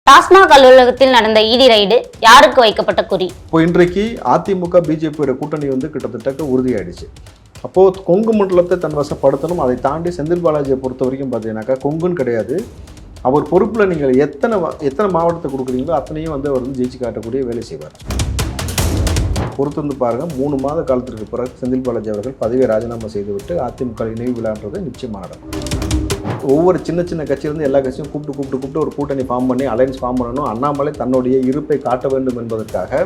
டாஸ்மாக் அலுவலகத்தில் நடந்த இடி ரைடு யாருக்கு வைக்கப்பட்ட குறி? இப்போ இன்றைக்கு அதிமுக பிஜேபியோட கூட்டணி கிட்டத்தட்ட உறுதியாயிடுச்சு. அப்போது கொங்கு மண்டலத்தை தன் வசப்படுத்தணும். அதை தாண்டி செந்தில் பாலாஜியை பொறுத்த வரைக்கும் பார்த்தீங்கன்னாக்கா கொங்குன்னு கிடையாது. அவர் பொறுப்பில் நீங்கள் எத்தனை மாவட்டத்தை கொடுக்குறீங்களோ அத்தனையும் அவர் ஜெயிச்சு காட்டக்கூடிய வேலை செய்வார். பொறுத்து பாருங்கள், 3 மாத காலத்திற்கு பிறகு செந்தில் பாலாஜி அவர்கள் பதவியை ராஜினாமா செய்துவிட்டு அதிமுக இணைவு விழான்றது நிச்சயமாக நடக்கும். ஒவ்வொரு சின்ன சின்ன கட்சியிலிருந்து எல்லா கட்சியும் கூப்பிட்டு ஒரு கூட்டணி ஃபார்ம் பண்ணி அலையன்ஸ் ஃபார்ம் பண்ணணும். அண்ணாமலை தன்னுடைய இருப்பை காட்ட வேண்டும் என்பதற்காக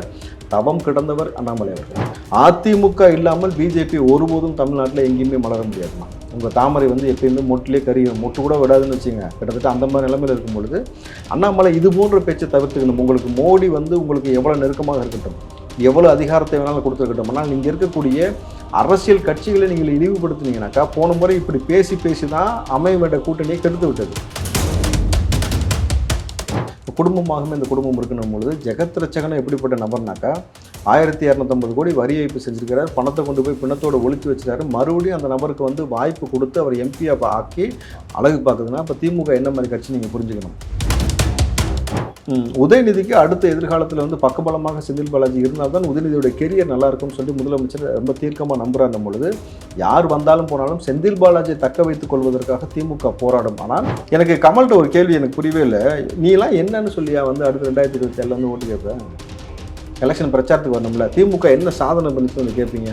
தவம் கிடந்தவர் அண்ணாமலை அவர்கள். அதிமுக இல்லாமல் பிஜேபி ஒருபோதும் தமிழ்நாட்டில் எங்கேயுமே மலர முடியாதுமா. உங்கள் தாமரை எப்பயுமே மொட்டிலே மொட்டு கூட விடாதுன்னு வச்சுங்க. கிட்டத்தட்ட அந்த மாதிரி நிலைமையில் இருக்கும் பொழுது அண்ணாமலை இது போன்ற பேச்சை தவிர்த்துக்கணும். உங்களுக்கு மோடி உங்களுக்கு எவ்வளோ நெருக்கமாக இருக்கட்டும், எவ்வளோ அதிகாரத்தை வேணாலும் கொடுத்துருக்கட்டும், ஆனால் நீங்கள் இருக்கக்கூடிய அரசியல் கட்சிகளை நீங்கள் இழிவுபடுத்தினீங்கன்னாக்கா போன முறை இப்படி பேசி தான் அமைய வேண்ட கூட்டணியை கெடுத்து விட்டது. குடும்பமாகவே இந்த குடும்பம் இருக்கணும் பொழுது ஜெகத் ரட்சகன் எப்படிப்பட்ட நபர்னாக்கா 1250 கோடி வரி ஏய்ப்பு செஞ்சிருக்கிறார். பணத்தை கொண்டு போய் பிணத்தோடு ஒழித்து வச்சுருக்காரு. மறுபடியும் அந்த நபருக்கு வாய்ப்பு கொடுத்து அவர் எம்பியாக ஆக்கி அழகு பார்க்குதுன்னா இப்போ திமுக என்ன மாதிரி கட்சி நீங்கள் புரிஞ்சுக்கணும். உதயநிதிக்கு அடுத்த எதிர்காலத்தில் பக்கபலமாக செந்தில் பாலாஜி இருந்தால் தான் உதயநிதியோட கெரியர் நல்லா இருக்கும்னு சொல்லி முதலமைச்சர் ரொம்ப தீர்க்கமாக நம்புறாங்க பொழுது யார் வந்தாலும் போனாலும் செந்தில் பாலாஜியை தக்க வைத்துக் கொள்வதற்காக திமுக போராடும். ஆனால் எனக்கு கமல்கிட்ட ஒரு கேள்வி எனக்கு புரியவே இல்லை. நீலாம் என்னன்னு சொல்லியா அடுத்த 2027 ஓட்டு கேட்பேன், எலெக்ஷன் பிரச்சாரத்துக்கு வரணும்ல, திமுக என்ன சாதனை பண்ணிட்டு கேட்பீங்க?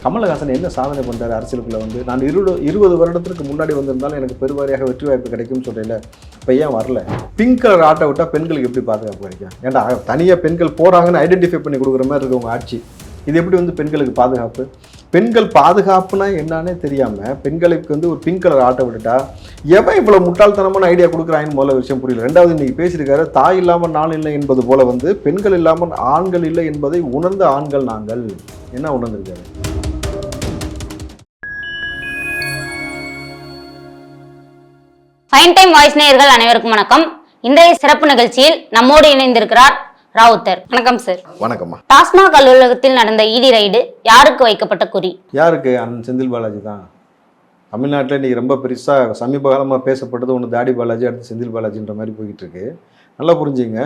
கமலஹாசன் என்ன சாதனை பண்ணுறாரு அரசியலுக்குள்ளே? நான் 20 வருடத்திற்கு முன்னாடி வந்திருந்தாலும் எனக்கு பெருவாரியாக வெற்றி வாய்ப்பு கிடைக்கும்னு சொல்கிறேன். இப்போ ஏன் வரல? பிங்க் கலர் ஆட்டை விட்டால் பெண்களுக்கு எப்படி பாதுகாப்பு கிடைக்கும்? ஏன்டா தனியாக பெண்கள் போகிறாங்கன்னு ஐடென்டிஃபை பண்ணி கொடுக்குற மாதிரி இருக்குது உங்கள் ஆட்சி. இது எப்படி பெண்களுக்கு பாதுகாப்பு? பெண்கள் பாதுகாப்புனா என்னன்னே தெரியாமல் பெண்களுக்கு ஒரு பிங்க் கலர் ஆட்டை விட்டுட்டா எவன் இவ்வளோ முட்டாள்தனமான ஐடியா கொடுக்குறாங்கன்னு முதல்ல விஷயம் புரியல. ரெண்டாவது, இன்றைக்கி பேசியிருக்காரு தாய் இல்லாமல் நான் இல்லை என்பது போல பெண்கள் இல்லாமல் ஆண்கள் இல்லை என்பதை உணர்ந்த ஆண்கள் நாங்கள். என்ன உணர்ந்திருக்காரு? ஃபைன் டைம் வாய்ஸ் நேயர்கள் அனைவருக்கும் வணக்கம். இன்றைய சிறப்பு நிகழ்ச்சியில் நம்மோடு இணைந்திருக்கிறார் ராவுத்தர். வணக்கம் சார். வணக்கம்மா. டாஸ்மாக் அலுவலகத்தில் நடந்த இடி ரைடு யாருக்கு வைக்கப்பட்ட குறி? யாருக்கு? செந்தில் பாலாஜி தான். தமிழ்நாட்டில் இன்றைக்கி ரொம்ப பெருசாக சமீப காலமாக பேசப்பட்டது ஒன்று தாடி பாலாஜி, அடுத்து செந்தில் பாலாஜின்ற மாதிரி போய்கிட்டு இருக்கு. நல்லா புரிஞ்சுங்க.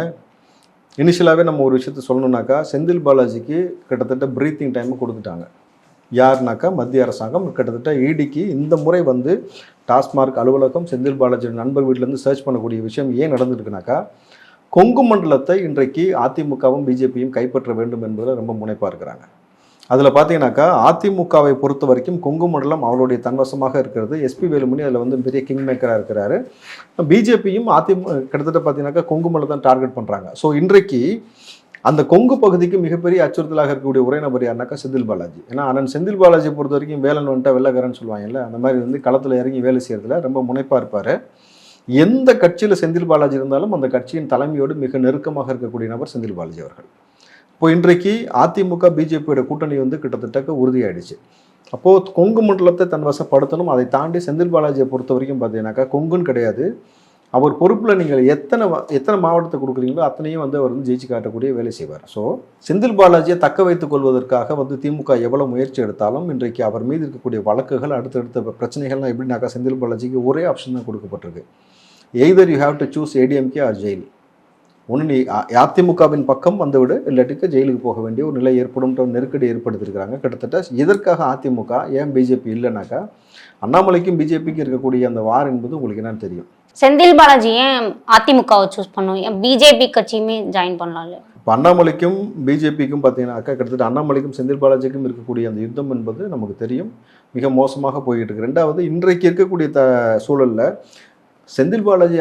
இனிஷியலாகவே நம்ம ஒரு விஷயத்த சொல்லணுன்னாக்கா செந்தில் பாலாஜிக்கு கிட்டத்தட்ட ப்ரீத்திங் டைமு கொடுத்துட்டாங்க. யாருனாக்கா மத்திய அரசாங்கம் கிட்டத்தட்ட ஈடிக்கு இந்த முறை டாஸ்மார்க் அலுவலகம் செந்தில் பாலாஜியோட நண்பர் வீட்டிலேருந்து சர்ச் பண்ணக்கூடிய விஷயம் ஏன் நடந்திருக்குனாக்கா கொங்கு மண்டலத்தை இன்றைக்கு அதிமுகவும் பிஜேபியும் கைப்பற்ற வேண்டும் என்பதில் ரொம்ப முனைப்பாக இருக்கிறாங்க. அதில் பார்த்தீங்கன்னாக்கா அதிமுகவை பொறுத்த வரைக்கும் கொங்கு மண்டலம் அவளுடைய தன்வசமாக இருக்கிறது. எஸ்பி வேலுமணி அதில் பெரிய கிங் மேக்கராக இருக்கிறாரு. பிஜேபியும் கிட்டத்தட்ட பார்த்தீங்கன்னாக்கா கொங்கு மண்டலம் தான் டார்கெட் பண்ணுறாங்க. ஸோ இன்றைக்கு அந்த கொங்கு பகுதிக்கு மிகப்பெரிய அச்சுறுத்தலாக இருக்கக்கூடிய ஒரே நபர் யாருனாக்கா செந்தில் பாலாஜி. ஏன்னா அண்ணன் செந்தில் பாலாஜியை பொறுத்த வரைக்கும் வேலன் வெள்ளக்காரன்னு சொல்லுவாங்கல்ல, அந்த மாதிரி களத்தில் இறங்கி வேலை செய்கிறதுல ரொம்ப முனைப்பாக இருப்பார். எந்த கட்சியில் செந்தில் பாலாஜி இருந்தாலும் அந்த கட்சியின் தலைமையோடு மிக நெருக்கமாக இருக்கக்கூடிய நபர் செந்தில் பாலாஜி அவர்கள். இப்போ இன்றைக்கு அதிமுக பிஜேபியோட கூட்டணி கிட்டத்தட்ட உறுதியாயிடுச்சு. அப்போது கொங்கு மண்டலத்தை தன் வசப்படுத்தணும். அதை தாண்டி செந்தில் பாலாஜியை பொறுத்த வரைக்கும் பார்த்தீங்கன்னாக்கா கொங்குன்னு கிடையாது. அவர் பொறுப்பில் நீங்கள் எத்தனை மாவட்டத்தை கொடுக்குறீங்களோ அத்தனையும் அவர் ஜெயிச்சு காட்டக்கூடிய வேலை செய்வார். ஸோ செந்தில் பாலாஜியை தக்க வைத்துக் கொள்வதற்காக திமுக எவ்வளோ முயற்சி எடுத்தாலும் இன்றைக்கு அவர் மீது இருக்கக்கூடிய வழக்குகள் அடுத்தடுத்த பிரச்சனைகள்லாம் எப்படின்னாக்கா செந்தில் பாலாஜிக்கு ஒரே ஆப்ஷன் தான் கொடுக்கப்பட்டிருக்கு. Either you have to choose ADMK or jail. ஒன்று நீ அதிமுகவின் பக்கம் விடு, இல்லாட்டிக்கு ஜெயிலுக்கு போக வேண்டிய ஒரு நிலை ஏற்படும்ன்ற நெருக்கடி ஏற்படுத்தியிருக்கிறாங்க. கிட்டத்தட்ட இதற்காக அதிமுக ஏன் பிஜேபி இல்லைனாக்கா அண்ணாமலைக்கும் பிஜேபிக்கும் இருக்கக்கூடிய அந்த வார் என்பது உங்களுக்கு என்னன்னு தெரியும். செந்தில் பாலாஜி ஏன் அதிமுகவை சூஸ் பண்ணும்? பிஜேபி கட்சியுமே ஜாயின் பண்ணலாம்ல. இப்போ அண்ணாமலைக்கும் பிஜேபிக்கும் பார்த்தீங்கன்னாக்கா கிட்டத்தட்ட அண்ணாமலைக்கும் செந்தில் பாலாஜிக்கும் இருக்கக்கூடிய அந்த யுத்தம் என்பது நமக்கு தெரியும், மிக மோசமாக போய்கிட்டு இருக்கு. ரெண்டாவது, இன்றைக்கு இருக்கக்கூடிய சூழலில் செந்தில் பாலாஜி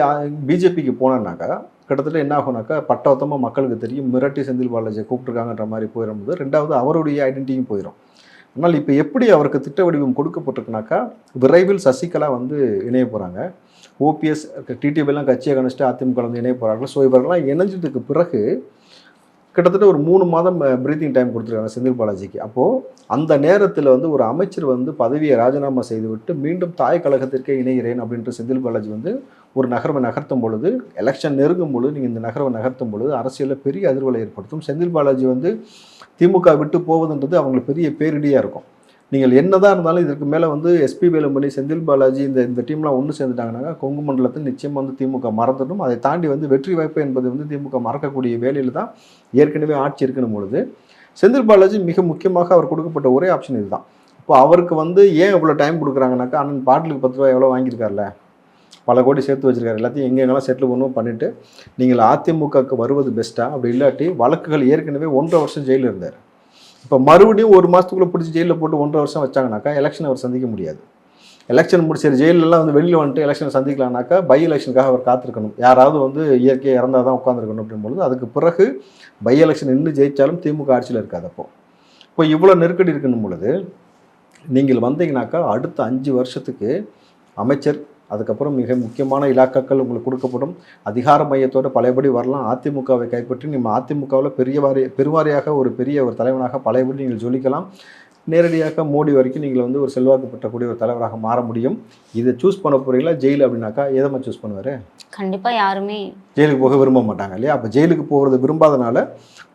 பிஜேபிக்கு போனான்னாக்கா கிட்டத்தட்ட என்ன ஆகும்னாக்கா பட்டவத்தமாக மக்களுக்கு தெரியும், மிரட்டி செந்தில் பாலாஜியை கூப்பிட்டுருக்காங்கன்ற மாதிரி போயிடும்போது ரெண்டாவது அவருடைய ஐடென்டிட்டியும் போயிடும். ஆனால் இப்போ எப்படி அவருக்கு திட்ட வடிவம் கொடுக்கப்பட்டிருக்குனாக்கா விரைவில் சசிகலா இணைய போகிறாங்க. ஓபிஎஸ் டிடிவிலாம் கட்சியை கணிச்சிட்டு அதிமுக இணைய போகிறார்கள். ஸோ இவர்கள்லாம் இணைஞ்சதுக்கு பிறகு கிட்டத்தட்ட ஒரு 3 மாதம் ப்ரீத்திங் டைம் கொடுத்துருக்காங்க செந்தில் பாலாஜிக்கு. அப்போது அந்த நேரத்தில் ஒரு அமைச்சர் பதவியை ராஜினாமா செய்துவிட்டு மீண்டும் தாய் கழகத்திற்கே இணைகிறேன் அப்படின்ட்டு செந்தில் பாலாஜி ஒரு நகர்வை நகர்த்தும் பொழுது, எலெக்ஷன் நெருங்கும் பொழுது நீங்கள் இந்த நகர்வை நகர்த்தும் பொழுது அரசியலில் பெரிய அதிர்வலை ஏற்படுத்தும். செந்தில் பாலாஜி திமுக விட்டு போவதுன்றது அவங்களுக்கு பெரிய பேரிடியாக இருக்கும். நீங்கள் என்னதான் இருந்தாலும் இதற்கு மேலே வந்து எஸ்பி வேலுமணி, செந்தில் பாலாஜி இந்த டீம்லாம் ஒன்று சேர்ந்துட்டாங்கன்னாக்கா கொங்கு மண்டலத்தில் நிச்சயமாக வந்து திமுக மறந்துடும். அதை தாண்டி வந்து வெற்றி வாய்ப்பு என்பது வந்து திமுக மறக்கக்கூடிய வேலையில் தான் ஏற்கனவே ஆட்சி இருக்கணும் பொழுது செந்தில் பாலாஜி மிக முக்கியமாக அவர் கொடுக்கப்பட்ட ஒரே ஆப்ஷன் இதுதான். இப்போ அவருக்கு வந்து ஏன் இவ்வளோ டைம் கொடுக்குறாங்கனாக்கா, அண்ணன் பாட்டிலுக்கு 10 ரூபா எவ்வளோ வாங்கியிருக்காருல, பல கோடி சேர்த்து வச்சிருக்காரு, எல்லாத்தையும் எங்கெங்கெல்லாம் செட்டில் பண்ணுவோம் பண்ணிவிட்டு நீங்கள் அதிமுகவுக்கு வருவது பெஸ்ட்டாக, அப்படி இல்லாட்டி வழக்குகள் ஏற்கனவே 1.5 வருஷம் ஜெயிலில் இருந்தார். இப்போ மறுபடியும் 1 மாதத்துக்குள்ளே பிடிச்சி ஜெயிலில் போட்டு 1.5 வருஷம் வச்சாங்கனாக்கா எலெக்ஷன் அவர் சந்திக்க முடியாது. எலெக்ஷன் முடிச்சு ஜெயிலெலாம் வந்து வெளியில் வந்துட்டு எலெக்ஷனை சந்திக்கலாம்னாக்கா பை எலெக்ஷனுக்காக அவர் காத்திருக்கணும். யாராவது வந்து இயற்கையாக இறந்தால் தான் உட்காந்துருக்கணும் அப்படின்பொழுது அதுக்கு பிறகு பை எலெக்ஷன் நின்று ஜெயித்தாலும் திமுக ஆட்சியில் இருக்காது. இப்போ இவ்வளோ நெருக்கடி இருக்கணும் பொழுது நீங்கள் வந்தீங்கன்னாக்கா அடுத்த 5 வருஷத்துக்கு அமைச்சர், அதுக்கப்புறம் மிக முக்கியமான இலாக்காக்கள் உங்களுக்கு கொடுக்கப்படும், அதிகார மையத்தோடு பழையபடி வரலாம். அதிமுகவை கைப்பற்றி நம்ம அதிமுகவில் பெருவாரியாக ஒரு பெரிய ஒரு தலைவனாக பழையபடி நீங்கள் ஜொலிக்கலாம். நேரடியாக மோடி வரைக்கும் நீங்கள் வந்து ஒரு செல்வாக்கு பெற்றக்கூடிய ஒரு தலைவராக மாற முடியும். இதை சூஸ் பண்ண போகிறீங்களா ஜெயில் அப்படின்னாக்கா எதை சூஸ் பண்ணுவார்? கண்டிப்பாக யாருமே ஜெயிலுக்கு போக விரும்ப மாட்டாங்க இல்லையா? அப்போ ஜெயிலுக்கு போகிறது விரும்பாதனால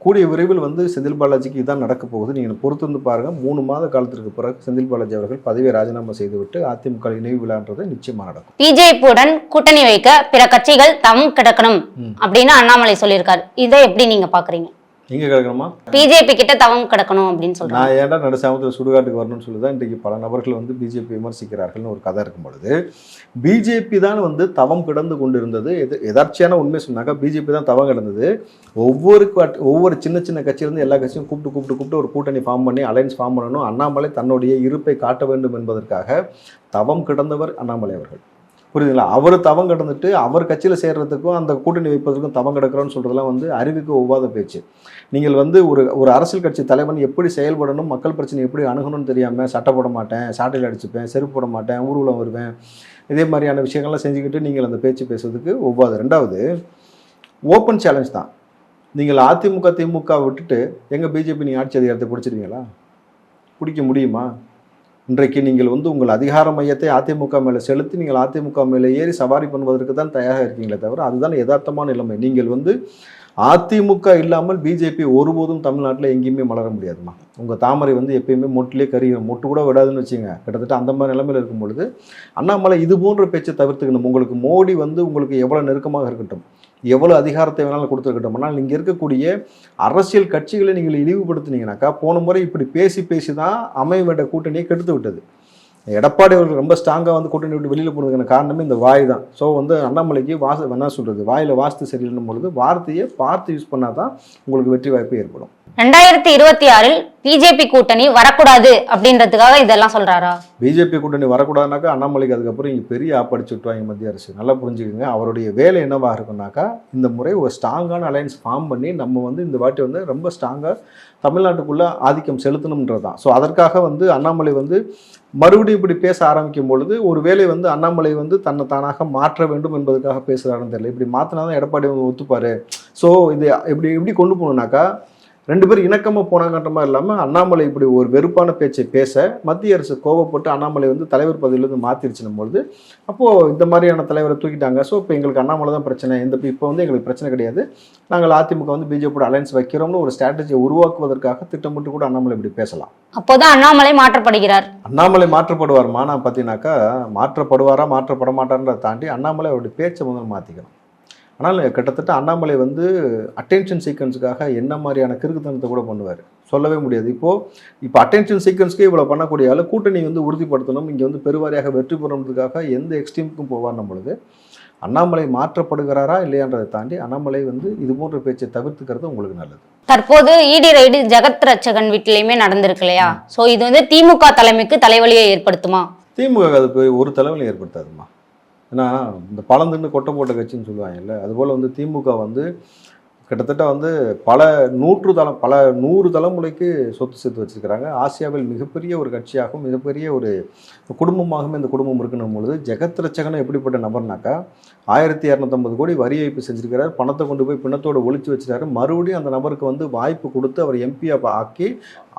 கூடிய விரைவில் வந்து செந்தில் பாலாஜிக்கு இதுதான் நடக்க போகுது. நீங்கள் பொறுத்து வந்து பாருங்கள். 3 மாத காலத்திற்கு பிறகு செந்தில் பாலாஜி அவர்கள் பதவியை ராஜினாமா செய்துவிட்டு அதிமுக இணைவு விழான்றது நிச்சயமாக நடக்கும். பிஜேபியுடன் கூட்டணி வைக்க பிற கட்சிகள் தம் கிடக்கணும் அப்படின்னு அண்ணாமலை சொல்லியிருக்காரு. இதை எப்படி நீங்க பாக்குறீங்க? எங்கே கிடக்கணுமா? பிஜேபி கிட்ட தவம் கிடக்கணும் அப்படின்னு சொல்றாங்க. நான் ஏன்டா நடுசாமத்தில் சுடுகாட்டுக்கு வரணும்னு சொல்லி தான் இன்றைக்கு பல நபர்கள் வந்து பிஜேபி விமர்சிக்கிறார்கள்னு ஒரு கதை இருக்கும் பொழுது, பிஜேபி தான் வந்து தவம் கிடந்து கொண்டு இருந்தது. எதார்ச்சியான உண்மை சொன்னாக்கா பிஜேபி தான் தவம் கிடந்தது. ஒவ்வொரு சின்ன சின்ன கட்சியிலேருந்து எல்லா கட்சியும் கூப்பிட்டு ஒரு கூட்டணி ஃபார்ம் பண்ணி அலையன்ஸ் ஃபார்ம் பண்ணணும். அண்ணாமலை தன்னுடைய இருப்பை காட்ட வேண்டும் என்பதற்காக தவம் கிடந்தவர் அண்ணாமலை அவர்கள். புரியுதுங்களா? அவர் தவம் கிடந்துட்டு அவர் கட்சியில் சேர்றதுக்கும் அந்த கூட்டணி வைப்பதற்கும் தவம் கிடக்கிறோன்னு சொல்கிறதுலாம் வந்து அறிவுக்கு ஒவ்வாத பேச்சு. நீங்கள் வந்து ஒரு அரசியல் கட்சி தலைவன் எப்படி செயல்படணும், மக்கள் பிரச்சனை எப்படி அணுகணும்னு தெரியாமல் சட்டை போட மாட்டேன், சாட்டையில் அடிச்சுப்பேன், செருப்பு போட மாட்டேன், ஊர்வலம் வருவேன், இதே மாதிரியான விஷயங்கள்லாம் செஞ்சுக்கிட்டு நீங்கள் அந்த பேச்சு பேசுறதுக்கு ஒவ்வாது. 2வது ஓப்பன் சேலஞ்ச் தான். நீங்கள் அதிமுக திமுக விட்டுட்டு எங்கள் பிஜேபி நீங்கள் ஆட்சி அதிகாரத்தை பிடிச்சிருவீங்களா? பிடிக்க முடியுமா? இன்றைக்கு நீங்கள் வந்து உங்கள் அதிகார மையத்தை அதிமுக மேலே செலுத்தி நீங்கள் அதிமுக மேலே ஏறி சவாரி பண்ணுவதற்கு தான் தயாராக இருக்கீங்களே தவிர அதுதான் யதார்த்தமான நிலைமை. நீங்கள் வந்து அதிமுக இல்லாமல் பிஜேபி ஒருபோதும் தமிழ்நாட்டில் எங்கேயுமே மலர முடியாதுமா. உங்கள் தாமரை வந்து எப்பயுமே மொட்டிலே கருகிற மொட்டு கூட விடாதுன்னு வச்சுங்க. கிட்டத்தட்ட அந்த மாதிரி நிலைமையில் இருக்கும் பொழுது அண்ணாமலை இது போன்ற பேச்சை தவிர்த்துக்கணும். உங்களுக்கு மோடி வந்து உங்களுக்கு எவ்வளோ நெருக்கமாக இருக்கட்டும், எவ்வளோ அதிகாரத்தை வேணாலும் கொடுத்துருக்கட்டும், ஆனால் இங்கே இருக்கக்கூடிய அரசியல் கட்சிகளை நீங்கள் இழிவுபடுத்தினீங்கன்னாக்கா, போன முறை இப்படி பேசி தான் அமைய வேண்டிய கூட்டணியை கெடுத்து விட்டது. எடப்பாடி அவர்கள் ரொம்ப ஸ்ட்ராங்காக வந்து கூட்டணி விட்டு வெளியில் போனதுக்கான காரணமே இந்த வாய் தான். ஸோ வந்து அண்ணாமலைக்கு என்ன சொல்கிறது, வாயில் வாஸ்து சரியில்லைன்னும் பொழுது வார்த்தையை பார்த்து யூஸ் பண்ணால் தான் உங்களுக்கு வெற்றி வாய்ப்பு ஏற்படும். 2026 பிஜேபி கூட்டணி வரக்கூடாது அப்படின்றதுக்காக இதெல்லாம் சொல்றாரா? பிஜேபி கூட்டணி வரக்கூடாதுனாக்கா அண்ணாமலைக்கு அதுக்கப்புறம் இங்கே பெரிய ஆப்படிச்சு விட்டுவாங்க மத்திய அரசு. நல்லா புரிஞ்சுக்கோங்க. அவருடைய வேலை என்னவாக இருக்குன்னாக்கா, இந்த முறை ஒரு ஸ்ட்ராங்கான அலையன்ஸ் ஃபார்ம் பண்ணி நம்ம வந்து இந்த வாட்டி வந்து ரொம்ப ஸ்ட்ராங்காக தமிழ்நாட்டுக்குள்ளே ஆதிக்கம் செலுத்தணுன்றது தான். ஸோ அதற்காக வந்து அண்ணாமலை வந்து மறுபடியும் இப்படி பேச ஆரம்பிக்கும் பொழுது ஒரு வேளை வந்து அண்ணாமலை வந்து தன்னை தானாக மாற்ற வேண்டும் என்பதற்காக பேசுகிறாருன்னு தெரியல. இப்படி மாற்றினா தான் எடப்பாடி ஒத்துப்பார். ஸோ இது எப்படி கொண்டு போகணுன்னாக்கா, 2 பேர் இணக்கமாக போனாங்கன்ற மாதிரி இல்லாமல் அண்ணாமலை இப்படி ஒரு வெறுப்பான பேச்சை பேச மத்திய அரசு கோவப்பட்டு அண்ணாமலை வந்து தலைவர் பதவியிலேருந்து மாற்றிருச்சுன்னும் பொழுது அப்போது இந்த மாதிரியான தலைவரை தூக்கிட்டாங்க. ஸோ இப்போ எங்களுக்கு அண்ணாமலை தான் பிரச்சனை, இப்போ வந்து எங்களுக்கு பிரச்சனை கிடையாது, நாங்கள் அதிமுக வந்து பிஜேபியோட அலையன்ஸ் வைக்கிறோம்னு ஒரு ஸ்ட்ராட்டஜியை உருவாக்குவதற்காக திட்டமிட்டு கூட அண்ணாமலை இப்படி பேசலாம். அப்போதான் அண்ணாமலை மாற்றப்படுகிறார். அண்ணாமலை மாற்றப்படுவார்மா? நான் பார்த்தீங்கன்னாக்கா மாற்றப்படுவாரா மாற்றப்பட மாட்டார்ன்றதை தாண்டி அண்ணாமலை அவருடைய பேச்சை முதல்ல மாற்றிக்கணும். ஆனால் கிட்டத்தட்ட அண்ணாமலை வந்து அட்டென்ஷன் சீக்வன்ஸுக்காக என்ன மாதிரியான கிறுக்குத்தனத்தை கூட பண்ணுவார் சொல்லவே முடியாது. இப்போ அட்டென்ஷன் சீக்வன்ஸ்க்கே இவ்வளோ பண்ணக்கூடிய ஆள் கூட்டணி வந்து உறுதிப்படுத்தணும், இங்கே வந்து பெருவாரியாக வெற்றி பெறணுன்றதுக்காக எந்த எக்ஸ்ட்ரீமுக்கும் போவார்னும் பொழுது அண்ணாமலை மாற்றப்படுகிறாரா இல்லையான்றதை தாண்டி அண்ணாமலை வந்து இது போன்ற பேச்சை தவிர்த்துக்கிறது உங்களுக்கு நல்லது. தற்போது இடி ரைடு ஜெகத் ரட்சகன் வீட்டிலையுமே நடந்திருக்கு இல்லையா? ஸோ இது வந்து திமுக தலைமைக்கு தலைவலியை ஏற்படுத்துமா? திமுக அதுக்கு ஒரு தலைவலியை ஏற்படுத்தாதுமா. ஏன்னா இந்த பழந்துன்னு கொட்டை போட்ட கட்சின்னு சொல்லுவாங்கல்ல, அதுபோல் வந்து திமுக வந்து கிட்டத்தட்ட வந்து பல 100 தலைமுறைக்கு சொத்து சேர்த்து வச்சுருக்கிறாங்க. ஆசியாவில் மிகப்பெரிய ஒரு கட்சியாகவும் மிகப்பெரிய ஒரு குடும்பமாகவும் இந்த குடும்பம் இருக்கணும் பொழுது ஜெகத் ரட்சகன் எப்படிப்பட்ட நபர்னாக்கா 1250 கோடி வரி ஏய்ப்பு செஞ்சுருக்கிறார், பணத்தை கொண்டு போய் பிணத்தோடு ஒழிச்சு வச்சுட்டாரு. மறுபடியும் அந்த நபருக்கு வந்து வாய்ப்பு கொடுத்து அவர் எம்பியாக ஆக்கி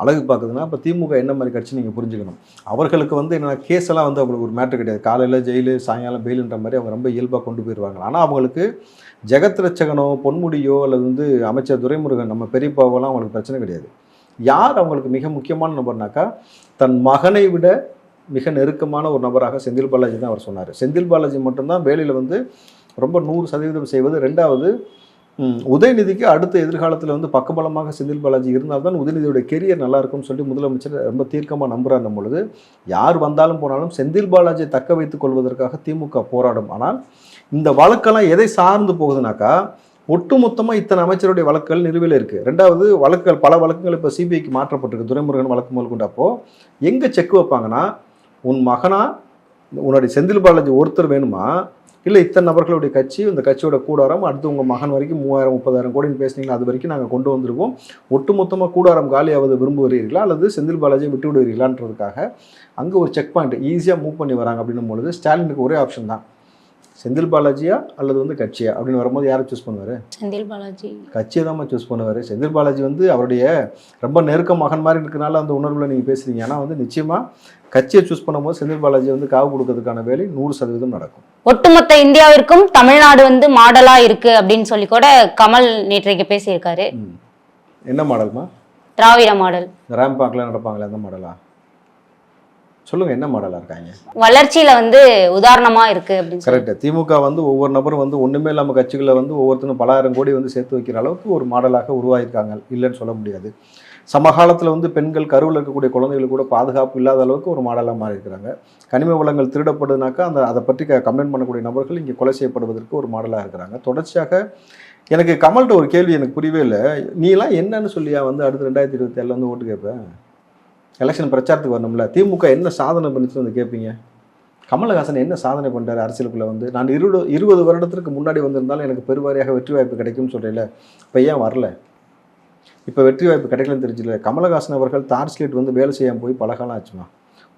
அழகு பார்க்குதுன்னா இப்போ திமுக என்ன மாதிரி கட்சி நீங்கள் புரிஞ்சுக்கணும். அவர்களுக்கு வந்து என்ன கேஸ் எல்லாம் வந்து அவங்களுக்கு ஒரு மேட்டர் கிடையாது. காலையில் ஜெயிலு சாயங்காலம் பெயிலுன்ற மாதிரி அவங்க ரொம்ப இயல்பாக கொண்டு போயிடுவாங்க. ஆனால் அவங்களுக்கு ஜெகத் ரட்சகனோ பொன்முடியோ அல்லது வந்து அமைச்சர் துரைமுருகன் நம்ம பெரியப்பாவெல்லாம் அவங்களுக்கு பிரச்சனை கிடையாது. யார் அவங்களுக்கு மிக முக்கியமான நபர்னாக்கா தன் மகனை விட மிக நெருக்கமான ஒரு நபராக செந்தில் பாலாஜி தான் அவர் சொன்னார். செந்தில் பாலாஜி மட்டும்தான் வேலையில் வந்து ரொம்ப 100% செய்வது. ரெண்டாவது, உதயநிதிக்கு அடுத்த எதிர்காலத்தில் வந்து பக்கபலமாக செந்தில் பாலாஜி இருந்தால்தான் உதயநிதியுடைய கெரியர் நல்லா இருக்கும்னு சொல்லி முதலமைச்சர் ரொம்ப தீர்க்கமாக நம்புறாரு. பொழுது யார் வந்தாலும் போனாலும் செந்தில் பாலாஜியை தக்க வைத்துக் கொள்வதற்காக திமுக போராடும். ஆனால் இந்த வழக்கெல்லாம் எதை சார்ந்து போகுதுனாக்கா, ஒட்டுமொத்தமாக இத்தனை அமைச்சருடைய வழக்குகள் நிலுவையில் இருக்குது. ரெண்டாவது, வழக்குகள் பல வழக்குகள் இப்போ சிபிஐக்கு மாற்றப்பட்டிருக்கு. துரைமுருகன் வழக்கு முதல் கொண்டு. அப்போ எங்கே செக் வைப்பாங்கன்னா, உன் மகனா உன்னுடைய செந்தில் பாலாஜி ஒருத்தர் வேணுமா, இல்லை இத்தனை நபர்களுடைய கட்சி, இந்த கட்சியோட கூடாரம் அடுத்து உங்கள் மகன் வரைக்கும் 3000-30,000 கோடின்னு பேசுனீங்கன்னா அது வரைக்கும் நாங்கள் கொண்டு வந்திருக்கோம், ஒட்டுமொத்தமாக கூடாரம் காலியாவது விரும்புகிறீர்களா அல்லது செந்தில் பாலாஜியை விட்டு விடுவீர்களான்றதுக்காக அங்கே ஒரு செக் பாயிண்ட் ஈஸியாக மூவ் பண்ணி வராங்க. அப்படின்னும் பொழுது ஸ்டாலினுக்கு ஒரே ஆப்ஷன் தான், செந்தில் பாலாஜியா அல்லது வந்து கட்சியா அப்படின்னு வரும்போது யாரை சூஸ் பண்ணுவார்? செந்தில் பாலாஜி. கட்சியை தான் சூஸ் பண்ணுவார். செந்தில் பாலாஜி வந்து அவருடைய ரொம்ப நெருக்க மகன் மாதிரி இருக்கிறனால அந்த உணர்வில் நீங்கள் பேசுகிறீங்க. ஆனால் வந்து நிச்சயமாக கட்சியை சூஸ் பண்ணும்போது செந்தில் பாலாஜி வந்து காவு கொடுக்கறதுக்கான வேலை 100% நடக்கும். ஒட்டுமொத்த இந்தியாவிற்கும் தமிழ்நாடு வந்து மாடலா இருக்கு அப்படின்னு சொல்லி கூட கமல் நேற்றைக்கு பேசியிருக்காரு. என்ன மாடல்மா? திராவிட மாடல். ரேம் பார்க்கல நடப்பாங்களே அந்த மாடலா? சொல்லுங்க, என்ன மாடலா இருக்காங்க? வளர்ச்சியில வந்து உதாரணமா இருக்கு அப்படின்னு. கரெக்ட். திமுக வந்து ஒவ்வொரு நபரும் வந்து ஒண்ணுமே இல்லாம கட்சிகளை வந்து ஒவ்வொருத்தரும் பல ஆயிரம் கோடி வந்து சேர்த்து வைக்கிற அளவுக்கு ஒரு மாடலாக உருவாயிருக்காங்க, இல்லைன்னு சொல்ல முடியாது. சமகாலத்தில் வந்து பெண்கள் கருவில் இருக்கக்கூடிய குழந்தைகளுக்கு கூட பாதுகாப்பு இல்லாத அளவுக்கு ஒரு மாடலாக மாறி இருக்கிறாங்க. கனிம வளங்கள் திருடப்படுதுனாக்கா அதை பற்றி கம்ப்ளைண்ட் பண்ணக்கூடிய நபர்கள் இங்கே கொலை செய்யப்படுவதற்கு ஒரு மாடலாக இருக்கிறாங்க. தொடர்ச்சியாக எனக்கு கமல்கிட்ட ஒரு கேள்வி எனக்கு புரியவே இல்லை. நீலாம் என்னன்னு சொல்லியா வந்து அடுத்து 2027 வந்து ஓட்டு கேட்பேன்? எலெக்ஷன் பிரச்சாரத்துக்கு வரணும்ல. திமுக என்ன சாதனை பண்ணிச்சு வந்து கேட்பீங்க? கமலஹாசன் என்ன சாதனை பண்ணுறாரு அரசியலுக்குள்ளே வந்து? நான் 20 வருடத்திற்கு முன்னாடி வந்திருந்தாலும் எனக்கு பெருவாரியாக வெற்றி வாய்ப்பு கிடைக்கும்னு சொல்கிறேன். இப்போ ஏன் வரல? இப்போ வெற்றி வாய்ப்பு கிடைக்கலன்னு தெரிஞ்சில்ல. கமலஹாசன் அவர்கள் தார் ஸ்லேட் வந்து வேலை செய்யாமல் போய் பல காலம் ஆச்சுமா.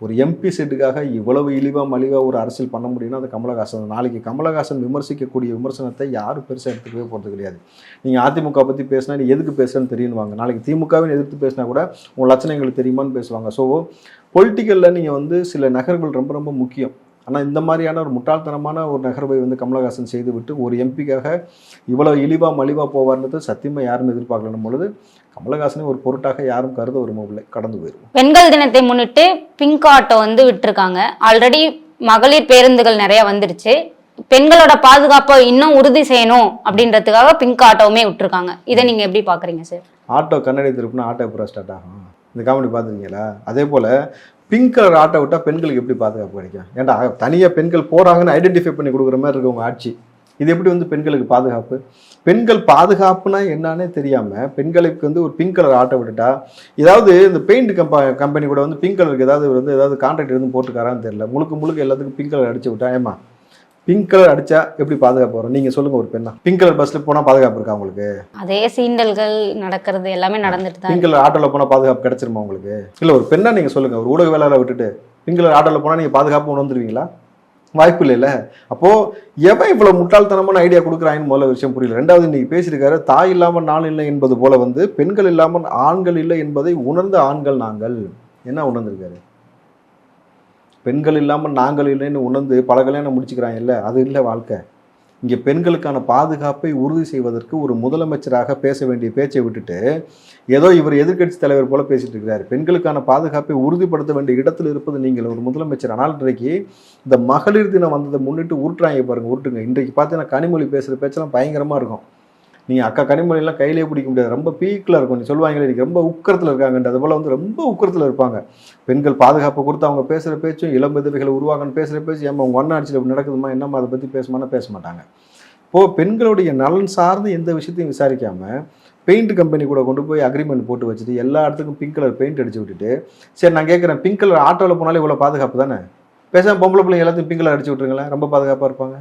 ஒரு எம்பி சீட்டுக்காக இவ்வளவு இழிவாக மலிவாக ஒரு அரசியல் பண்ண முடியும்னா அது கமலஹாசன். நாளைக்கு கமலஹாசன் விமர்சிக்கக்கூடிய விமர்சனத்தை யாரும் பெருசாக எடுத்துக்கவே போகிறது கிடையாது. நீங்கள் அதிமுக பற்றி பேசினா நீ எதுக்கு பேசுகிறேன்னு தெரியுவாங்க. நாளைக்கு திமுகவின் எதிர்த்து பேசினா கூட உங்கள் லட்சணம் எங்களுக்கு தெரியுமான்னு பேசுவாங்க. ஸோ பொலிட்டிக்கலில் நீங்கள் வந்து சில நகர்வுகள் ரொம்ப ரொம்ப முக்கியம். ஆனால் இந்த மாதிரியான ஒரு முட்டாள்தனமான ஒரு நகர்வை வந்து கமலஹாசன் செய்து விட்டு ஒரு எம்பிக்காக இவ்வளோ இழிவாக மலிவாக போவார்ன்றது சத்தியமாக யாரும் எதிர்பார்க்கணும். பொழுது கமலஹாசனை ஒரு பொருட்டாக யாரும் கருத விரும்பவில்லை, கடந்து போயிருவோம். பெண்கள் தினத்தை முன்னிட்டு பிங்க் ஆட்டோ வந்து விட்டுருக்காங்க. ஆல்ரெடி மகளிர் பேருந்துகள் நிறைய வந்துருச்சு. பெண்களோட பாதுகாப்பை இன்னும் உறுதி செய்யணும் அப்படின்றதுக்காக பிங்க் ஆட்டோவுமே விட்டுருக்காங்க. இதை நீங்க எப்படி பாக்குறீங்க சார்? ஆட்டோ கண்ணாடி திருப்பினா ஆட்டோ எப்போ ஸ்டார்ட் ஆகும்? இந்த காமெடி பார்த்துருக்கீங்களா? அதே போல் பிங்க் கலர் ஆட்டோ விட்டால் பெண்களுக்கு எப்படி பாதுகாப்பு கிடைக்கும்? ஏன்டா தனியாக பெண்கள் போகிறாங்கன்னு ஐடென்டிஃபை பண்ணி கொடுக்குற மாதிரி இருக்கு உங்கள் ஆட்சி. இது எப்படி வந்து பெண்களுக்கு பாதுகாப்பு? பெண்கள் பாதுகாப்புனா என்னன்னே தெரியாமல் பெண்களுக்கு வந்து ஒரு பிங்க் கலர் ஆட்டோ விட்டுட்டா, ஏதாவது இந்த பெயிண்ட் கம்பெனி கூட வந்து பிங்க் கலருக்கு ஏதாவது கான்ட்ராக்ட் எதுவும் போட்டுக்காரான்னு தெரியல. முழுக்க எல்லாத்துக்கும் பிங்க் கலர் அடிச்சு விட்டா, ஏமா பிங்க் கலர் அடிச்சா எப்படி பாதுகாப்பு வரும்? நீங்க சொல்லுங்க. ஒரு பெண்ணா பிங்க் கலர் பஸ்ல போனா பாதுகாப்பு இருக்கா உங்களுக்கு? அதே சீண்டல்கள் நடக்கிறது எல்லாமே நடந்துட்டு தான். பிங்க் கலர் ஆட்டோல போனா பாதுகாப்பு கிடைச்சிருமா உங்களுக்கு? இல்ல ஒரு பெண்ணா நீங்க சொல்லுங்க. ஒரு ஊடக வேலையில விட்டுட்டு பிங்க் கலர் ஆட்டோல போனா நீங்க பாதுகாப்பு உணர்ந்துருவீங்களா? வாய்ப்பு இல்லைல்ல. அப்போ எவன் இவ்வளவு முட்டாள்தனமான ஐடியா கொடுக்குறாங்கன்னு முதல்ல விஷயம் புரியல. ரெண்டாவது, இன்னைக்கு பேசியிருக்காரு தாய் இல்லாமல் நான் இல்லை என்பது போல வந்து பெண்கள் இல்லாமல் ஆண்கள் இல்லை என்பதை உணர்ந்த ஆண்கள் நாங்கள். என்ன உணர்ந்திருக்காரு? பெண்கள் இல்லாமல் நாங்கள் இல்லைன்னு உணர்ந்து பல கல்யாணம் முடிச்சுக்கிறாங்க இல்லை, அது இல்லை வாழ்க்கை. இங்கே பெண்களுக்கான பாதுகாப்பை உறுதி செய்வதற்கு ஒரு முதலமைச்சராக பேச வேண்டிய பேச்சை விட்டுட்டு ஏதோ இவர் எதிர்க்கட்சி தலைவர் போல பேசிட்டு இருக்கிறார். பெண்களுக்கான பாதுகாப்பை உறுதிப்படுத்த வேண்டிய இடத்துல இருப்பது நீங்கள் ஒரு முதலமைச்சர். ஆனால் இன்றைக்கு இந்த மகளிர் தினம் வந்ததை முன்னிட்டு உருட்டுறாங்க பாருங்க, உருட்டுங்க. இன்றைக்கு பார்த்தீங்கன்னா கனிமொழி பேசுகிற பேச்செல்லாம் பயங்கரமாக இருக்கும். நீங்கள் அக்கா கனிமொழியெல்லாம் கையிலே பிடிக்க முடியாது, ரொம்ப பீக்கில் இருக்கும். நீ சொல்லுவாங்களே இன்றைக்கி ரொம்ப உக்கரத்தில் இருக்காங்கன்ற அது போல் வந்து ரொம்ப உக்கரத்தில் இருப்பாங்க. பெண்கள் பாதுகாப்பை கொடுத்து அவங்க பேசுகிற பேச்சும் இளம் விதவைகளை உருவாக்கன்னு பேசுகிற பேச்சு ஏமா உங்கள் ஒன்றா அடிச்சு நடக்குதுமா என்னம்மா அதை பற்றி பேசுமானா பேச மாட்டாங்க. இப்போது பெண்களுடைய நலன் சார்ந்து எந்த விஷயத்தையும் விசாரிக்காமல் பெயிண்ட் கம்பெனி கூட கொண்டு போய் அக்ரிமெண்ட் போட்டு வச்சுட்டு எல்லா இடத்துக்கும் பிங்க் கலர் பெயிண்ட் அடிச்சு விட்டுட்டு, சரி நான் கேட்குறேன், பிங்க் கலர் ஆட்டோவில் போனாலே இவ்வளோ பாதுகாப்பு தானே? பேசாமல் பொம்பளை பிள்ளைங்க எல்லாத்தையும் பிங்க் கலர் அடிச்சு விட்ருங்களேன், ரொம்ப பாதுகாப்பாக இருப்பாங்க.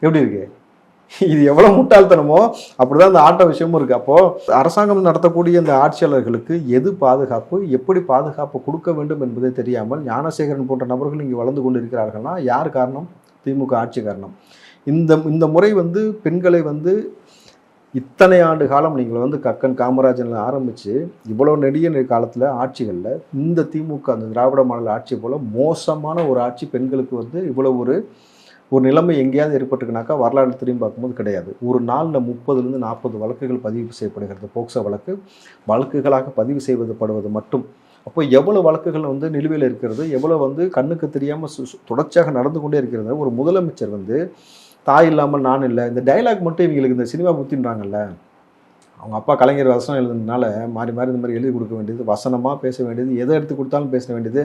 எப்படி இருக்கு? இது எவ்வளோ முட்டாள்தனமோ அப்படிதான் இந்த ஆட்டோ விஷயமும் இருக்குது. அப்போது அரசாங்கம் நடத்தக்கூடிய இந்த ஆட்சியாளர்களுக்கு எது பாதுகாப்பு, எப்படி பாதுகாப்பு கொடுக்க வேண்டும் என்பதே தெரியாமல் ஞானசேகரன் போன்ற நபர்கள் இங்கே வளர்ந்து கொண்டு இருக்கிறார்கள்னா யார் காரணம்? திமுக ஆட்சி காரணம். இந்த முறை வந்து பெண்களை வந்து இத்தனை ஆண்டு காலம் நீங்கள் வந்து கக்கன் காமராஜனில் ஆரம்பித்து இவ்வளோ நெடிய காலத்தில் ஆட்சிகளில் இந்த திமுக அந்த திராவிட மாடல் ஆட்சி போல் மோசமான ஒரு ஆட்சி பெண்களுக்கு வந்து இவ்வளோ ஒரு நிலைமை எங்கேயாவது ஏற்பட்டுக்குனாக்கா வரலாறு திரும்பி பார்க்கும்போது கிடையாது. ஒரு நாளில் 30 to 40 வழக்குகள் பதிவு செய்யப்படுகிறது. போக்சோ வழக்குகளாக பதிவு செய்வதுபடுவது மட்டும் அப்போ எவ்வளோ வழக்குகள் வந்து நிலுவையில் இருக்கிறது, எவ்வளோ வந்து கண்ணுக்கு தெரியாமல் தொடர்ச்சியாக நடந்து கொண்டே இருக்கிறது. ஒரு முதலமைச்சர் வந்து தாய் இல்லாமல் நான் இல்லை, இந்த டைலாக் மட்டும் இவங்களுக்கு இந்த சினிமா புத்தின்றாங்கல்ல, அவங்க அப்பா கலைஞர் வசனம் எழுதுனால மாறி மாறி இந்த மாதிரி எழுதி கொடுக்க வேண்டியது, வசனமாக பேச வேண்டியது, எதை எடுத்து கொடுத்தாலும் பேச வேண்டியது,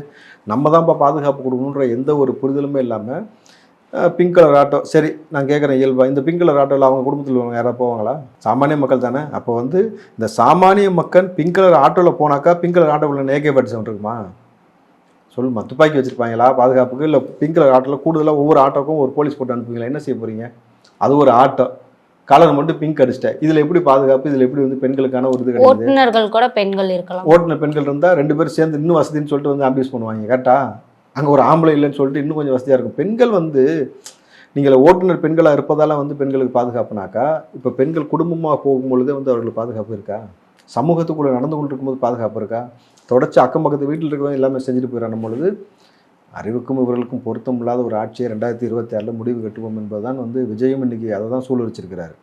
நம்ம தான்ப்பா பாதுகாப்பு கொடுக்கணுன்ற எந்த ஒரு புரிதலுமே இல்லாமல் பிங்க் கலர் ஆட்டோ, சரி நான் கேட்குறேன் இயல்பா, இந்த பிங்க் கலர் ஆட்டோவில் அவங்க குடும்பத்தில் உள்ளவங்க யாராவது போவாங்களா? சாமானிய மக்கள் தானே. அப்போ வந்து இந்த சாமானிய மக்கள் பிங்க் கலர் ஆட்டோவில் போனாக்கா பிங்க் கலர் ஆட்டோவில் AK-47 இருக்குமா? சொல்லுமா, துப்பாக்கி வச்சுருப்பாங்களா பாதுகாப்புக்கு? இல்லை பிங்க் கலர் ஆட்டோவில் கூடுதலாக ஒவ்வொரு ஆட்டோக்கும் ஒரு போலீஸ் போட்டு அனுப்புவீங்களா? என்ன செய்ய போகிறீங்க? அது ஒரு ஆட்டோ, கலர் மட்டும் பிங்க் அடிச்சிட்டேன், இதில் எப்படி பாதுகாப்பு? இதில் எப்படி வந்து பெண்களுக்கான ஒரு இது கிடையாது? ஓட்டுநர்கள் கூட பெண்கள் இருக்கலாம். ஓட்டுநர் பெண்கள் இருந்தால் 2 பேரும் சேர்ந்து இன்னும் வசதின்னு சொல்லிட்டு வந்து அபியூஸ் பண்ணுவாங்க. கரெக்டா? அங்கே ஒரு ஆம்பளை இல்லைன்னு சொல்லிட்டு இன்னும் கொஞ்சம் வசதியாக இருக்கும். பெண்கள் வந்து நீங்கள் ஓட்டுநர் பெண்களாக இருப்பதால் வந்து பெண்களுக்கு பாதுகாப்புனாக்கா, இப்போ பெண்கள் குடும்பமாக போகும்பொழுதே வந்து அவர்களுக்கு பாதுகாப்பு இருக்கா? சமூகத்துக்குள்ளே நடந்து கொண்டு இருக்கும்போது பாதுகாப்பு இருக்கா? தொடர்ச்சி அக்கம் பக்கத்து வீட்டில் இருக்கவங்க எல்லாமே செஞ்சுட்டு போயிடணும் பொழுது அறிவுக்கும் இவர்களுக்கும் பொருத்தம் இல்லாத ஒரு ஆட்சியை 2026 முடிவு கட்டுவோம் என்பதுதான் வந்து விஜயும் இன்னைக்கு அதை தான் சூழலிச்சிருக்கிறார்.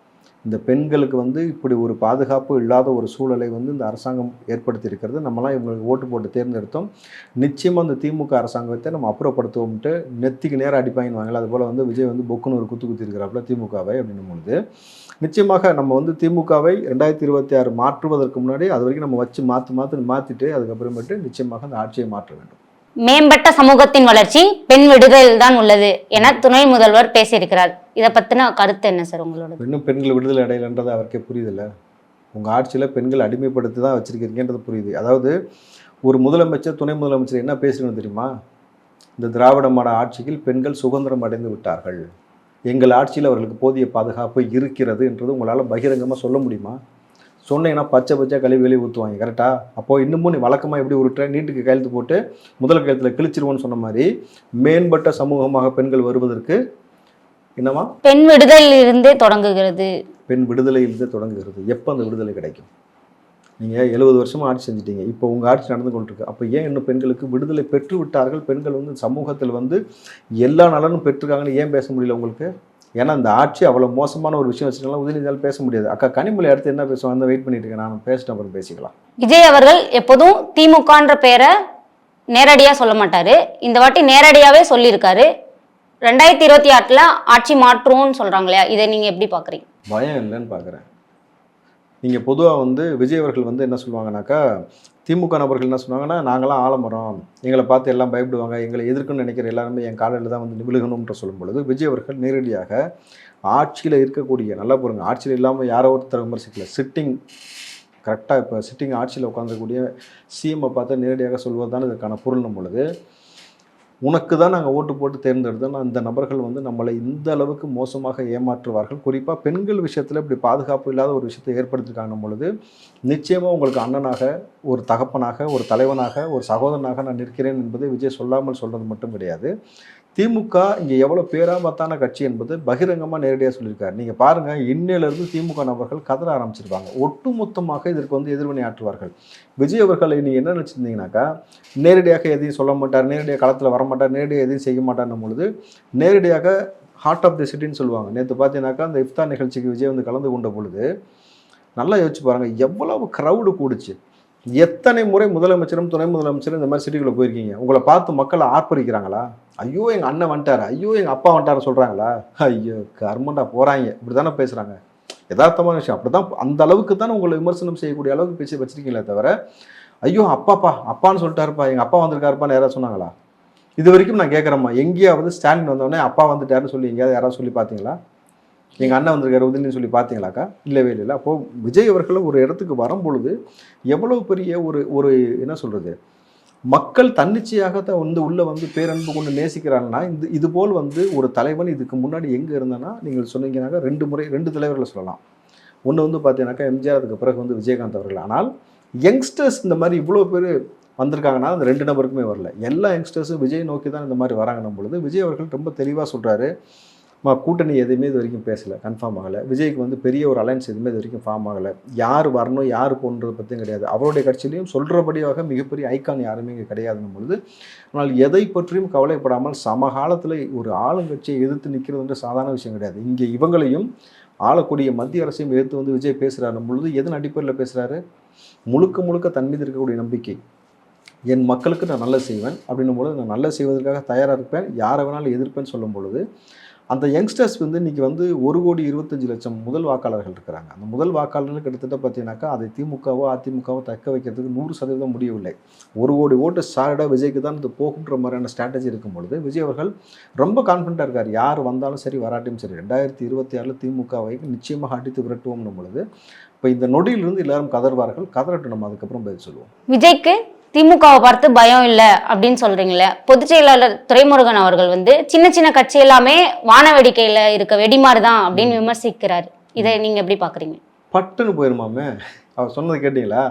இந்த பெண்களுக்கு வந்து இப்படி ஒரு பாதுகாப்பு இல்லாத ஒரு சூழலை வந்து இந்த அரசாங்கம் ஏற்படுத்தி இருக்கிறது. நம்மலாம் இவங்களுக்கு ஓட்டு போட்டு தேர்ந்தெடுத்தோம், நிச்சயமாக இந்த திமுக அரசாங்கத்தை நம்ம அப்புறப்படுத்துவோம்ட்டு நெத்திக்கு நேரம் அடிப்பாங்கன்னு வாங்கல. அதுபோல் வந்து விஜய் வந்து பொக்குன்னு ஒரு குத்தி இருக்கிறாப்புல திமுகவை அப்படின்னும் பொழுது, நிச்சயமாக நம்ம வந்து திமுகவை 2026 மாற்றுவதற்கு முன்னாடி அது வரைக்கும் நம்ம வச்சு மாற்றிட்டு அதுக்கப்புறமேட்டு நிச்சயமாக அந்த ஆட்சியை மாற்ற வேண்டும். மேம்பட்ட சமூகத்தின் வளர்ச்சி பெண் விடுதலில் தான் உள்ளது என துணை முதல்வர் பேசியிருக்கிறார். இதை பத்தின கருத்து என்ன சார் உங்களோட? இன்னும் பெண்கள் விடுதலை அடையலைன்றது அவருக்கே புரியுதில்ல. உங்கள் ஆட்சியில் பெண்கள் அடிமைப்படுத்தி தான் வச்சிருக்கீங்கன்றது புரியுது. அதாவது ஒரு முதலமைச்சர் துணை முதலமைச்சர் என்ன பேசுகிறோம் தெரியுமா? இந்த திராவிட மாடல் ஆட்சியில் பெண்கள் சுதந்திரம் அடைந்து விட்டார்கள், எங்கள் ஆட்சியில் அவர்களுக்கு போதிய பாதுகாப்பு இருக்கிறது என்றது உங்களால் பகிரங்கமாக சொல்ல முடியுமா? சொன்னீங்கன்னா பச்சை கழிவு ஊற்றுவாங்க. கரெக்டாக? அப்போது இன்னமும் நீ வழக்கமாக எப்படி உருட்டுற, நீட்டுக்கு கையெழுத்து போட்டு முதல் கையெழுத்தில் கிழிச்சிருவோன்னு சொன்ன மாதிரி மேம்பட்ட சமூகமாக பெண்கள் வருவதற்கு என்னவா? பெண் விடுதலையிலிருந்தே தொடங்குகிறது. பெண் விடுதலையிலிருந்தே தொடங்குகிறது. எப்போ அந்த விடுதலை கிடைக்கும்? நீங்கள் 70 வருஷமாக ஆட்சி செஞ்சிட்டீங்க, இப்போ உங்கள் ஆட்சி நடந்து கொண்டிருக்கு. அப்போ ஏன் இன்னும் பெண்களுக்கு விடுதலை பெற்று விட்டார்கள், பெண்கள் வந்து சமூகத்தில் வந்து எல்லா நலனும் பெற்றிருக்காங்கன்னு ஏன் பேச முடியல உங்களுக்கு? ஏன்னா இந்த ஆட்சி அவ்வளோ மோசமான ஒரு விஷயம் வச்சுக்கலாம், உதயநிதியால் பேச முடியாது. அக்கா கனிமொழி அடுத்து என்ன பேசுவாங்க, அந்த வெயிட் பண்ணிட்டு இருக்கேன், நான் பேசிட்டு அப்புறம் பேசிக்கலாம். விஜய் அவர்கள் எப்போதும் திமுகன்ற பேரை நேரடியாக சொல்ல மாட்டாரு, இந்த வாட்டி நேரடியாகவே சொல்லியிருக்காரு. 2026 ஆட்சி மாற்றுவோம்னு சொல்கிறாங்க இல்லையா, இதை நீங்கள் எப்படி பார்க்குறீங்க? பயம் இல்லைன்னு பார்க்குறேன். நீங்கள் பொதுவாக வந்து விஜய் அவர்கள் வந்து என்ன சொல்லுவாங்கனாக்கா, திமுக நபர்கள் என்ன சொன்னாங்கன்னா, நாங்களாம் ஆலமரம், எங்களை பார்த்து எல்லாம் பயப்படுவாங்க, எங்களை எதிர்க்குன்னு நினைக்கிற எல்லாருமே என் காலையில் தான் வந்து விழுகணும்ன்ற சொல்லும் பொழுது, விஜய் அவர்கள் நேரடியாக ஆட்சியில் இருக்கக்கூடிய, நல்லா பாருங்க, ஆட்சியில் இல்லாமல் யாரோ ஒருத்தர் விமர்சிக்கல, கரெக்டாக இப்போ சிட்டிங் ஆட்சியில் உட்காந்துக்கூடிய சிஎம்ஐ பார்த்து நேரடியாக சொல்வது தான் இதற்கான பொருள்னும் பொழுது, உனக்கு தான் நாங்கள் ஓட்டு போட்டு தேர்ந்தெடுத்தோம், அந்த நபர்கள் வந்து நம்மளை இந்த அளவுக்கு மோசமாக ஏமாற்றுவார்கள், குறிப்பாக பெண்கள் விஷயத்தில் இப்படி பாதுகாப்பு இல்லாத ஒரு விஷயத்தை ஏற்படுத்திருக்காங்க பொழுது, நிச்சயமாக உங்களுக்கு அண்ணனாக, ஒரு தகப்பனாக, ஒரு தலைவனாக, ஒரு சகோதரனாக நான் நிற்கிறேன் என்பதை விஜய் சொல்லாமல் சொல்கிறது மட்டும் கிடையாது. திமுக இங்கே எவ்வளோ பேராபத்தான கட்சி என்பது பகிரங்கமாக நேரடியாக சொல்லியிருக்காரு. நீங்கள் பாருங்கள், இன்னையிலிருந்து திமுக நபர்கள் கதற ஆரம்பிச்சிருப்பாங்க, ஒட்டுமொத்தமாக இதற்கு வந்து எதிர்வினை ஆற்றுவார்கள். விஜய் அவர்களை நீங்கள் என்ன நினச்சிருந்தீங்கன்னாக்கா, நேரடியாக எதையும் சொல்ல மாட்டார், நேரடியாக களத்தில் வரமாட்டார், நேரடியாக எதையும் செய்ய மாட்டார்னும் பொழுது, நேரடியாக ஹார்ட் ஆஃப் தி சிட்டின்னு சொல்லுவாங்க. நேற்று பார்த்தீங்கன்னாக்கா அந்த இஃப்தார் நிகழ்ச்சிக்கு விஜய் வந்து கலந்து கொண்ட பொழுது நல்லா யோசிச்சு பாருங்கள், எவ்வளவு க்ரௌடு கூடுச்சு. எத்தனை முறை முதலமைச்சரும் துணை முதலமைச்சரும் இந்த மாதிரி சிட்டிக்குள்ளே போயிருக்கீங்க, உங்களை பார்த்து மக்கள் ஆர்ப்பரிக்கிறாங்களா? ஐயோ எங்கள் அண்ணன் வந்துட்டார், ஐயோ எங்கள் அப்பா வந்துட்டார் சொல்கிறாங்களா? ஐயோ கர்மண்டா போகிறாங்க, இப்படி தானே பேசுகிறாங்க. யதார்த்தமான விஷயம். அப்படி தான், அந்த அளவுக்கு தானே உங்களை விமர்சனம் செய்யக்கூடிய அளவுக்கு பேசி வச்சிருக்கீங்களே தவிர, ஐயோ அப்பான்னு சொல்லிட்டாருப்பா, எங்கள் அப்பா வந்திருக்காருப்பான்னு யாராவது சொன்னாங்களா? இது வரைக்கும் நான் கேட்குறேம்மா, எங்கேயாவது ஸ்டாலின் வந்தோடனே அப்பா வந்துட்டாருன்னு சொல்லி எங்கேயாவது யாராவது சொல்லி பார்த்தீங்களா? எங்கள் அண்ணன் வந்திருக்காரு உதயநிதி சொல்லி பார்த்தீங்களாக்கா? இல்லவே இல்லை. அப்போது விஜய் அவர்கள் ஒரு இடத்துக்கு வரும்பொழுது எவ்வளோ பெரிய ஒரு என்ன சொல்கிறது, மக்கள் தன்னிச்சையாக தான் வந்து உள்ளே வந்து பேரன்பு கொண்டு நேசிக்கிறாங்கன்னா, இதுபோல் வந்து ஒரு தலைவன் இதுக்கு முன்னாடி எங்கே இருந்தானா, நீங்கள் சொன்னீங்கன்னாக்கா 2 தலைவர்களை சொல்லலாம். ஒன்று வந்து பார்த்தீங்கன்னாக்கா எம்ஜிஆர், அதுக்கு பிறகு வந்து விஜயகாந்த் அவர்கள். ஆனால் யங்ஸ்டர்ஸ் இந்த மாதிரி இவ்வளோ பேர் வந்திருக்காங்கன்னா அந்த 2 நபருக்குமே வரல. எல்லா யங்ஸ்டர்ஸும் விஜய் நோக்கி தான் இந்த மாதிரி வராங்கன்னும் பொழுது, விஜய் அவர்கள் ரொம்ப தெளிவாக சொல்கிறாரு, கூட்டணி எதுவுமே இது வரைக்கும் பேசலை, கன்ஃபார்ம் ஆகலை. விஜய்க்கு வந்து பெரிய ஒரு அலைன்ஸ் எதுவுமே இது வரைக்கும் ஃபார்ம் ஆகலை. யார் வரணும் யார் போன்றதை பற்றியும் கிடையாது. அவருடைய கட்சியிலையும் சொல்கிறபடியாக மிகப்பெரிய ஐக்கான் யாருமே இங்கே கிடையாதுன்னும் பொழுது, ஆனால் எதை பற்றியும் கவலைப்படாமல் சமகாலத்தில் ஒரு ஆளுங்கட்சியை எதிர்த்து நிற்கிறதுன்ற சாதாரண விஷயம் கிடையாது. இங்கே இவங்களையும் ஆளக்கூடிய மத்திய அரசையும் எதிர்த்து வந்து விஜய் பேசுகிறாருன்னும் பொழுது எதன் அடிப்படையில் பேசுகிறாரு? முழுக்க தன் மீது இருக்கக்கூடிய நம்பிக்கை. என் மக்களுக்கு நான் நல்லது செய்வேன் அப்படின்னும் பொழுது நான் நல்லது செய்வதற்காக தயாராக இருப்பேன், யாரை வேணாலும் எதிர்ப்பேன்னு சொல்லும் பொழுது அந்த யங்ஸ்டர்ஸ் வந்து இன்றைக்கி வந்து 1,25,00,000 முதல் வாக்காளர்கள் இருக்கிறாங்க. அந்த முதல் வாக்காளர்கள் கிட்டத்தட்ட பார்த்தீங்கன்னாக்கா அதை திமுகவோ அதிமுகவோ தக்க வைக்கிறதுக்கு 100% முடியவில்லை. 1 கோடி ஓட்டு சாலிடாக விஜய்க்கு தான் இது போகுன்ற மாதிரியான ஸ்ட்ராட்டஜி இருக்கும் பொழுது விஜய் அவர்கள் ரொம்ப கான்ஃபிடண்ட்டாக இருக்கார். யார் வந்தாலும் சரி வராட்டியும் சரி 2026 திமுகவை நிச்சயமாக அடித்து விரட்டுவோம்னும் பொழுது இப்போ இந்த நொடியிலிருந்து எல்லாரும் கதறுவார்கள். கதறட்டும், நம்ம அதுக்கப்புறம் பதில் சொல்லுவோம். விஜய்க்கு திமுகவை பார்த்து பயம் இல்லை அப்படின்னு சொல்றீங்களே, பொதுச் செயலாளர் துரைமுருகன் அவர்கள் வந்து சின்ன சின்ன கட்சி எல்லாமே வான வேடிக்கையில இருக்க வெடிமாறு தான் அப்படின்னு விமர்சிக்கிறார். இதை நீங்க எப்படி பாக்குறீங்க? பட்டுன்னு போயிருமாமே, அவர் சொன்னது கேட்டீங்களா?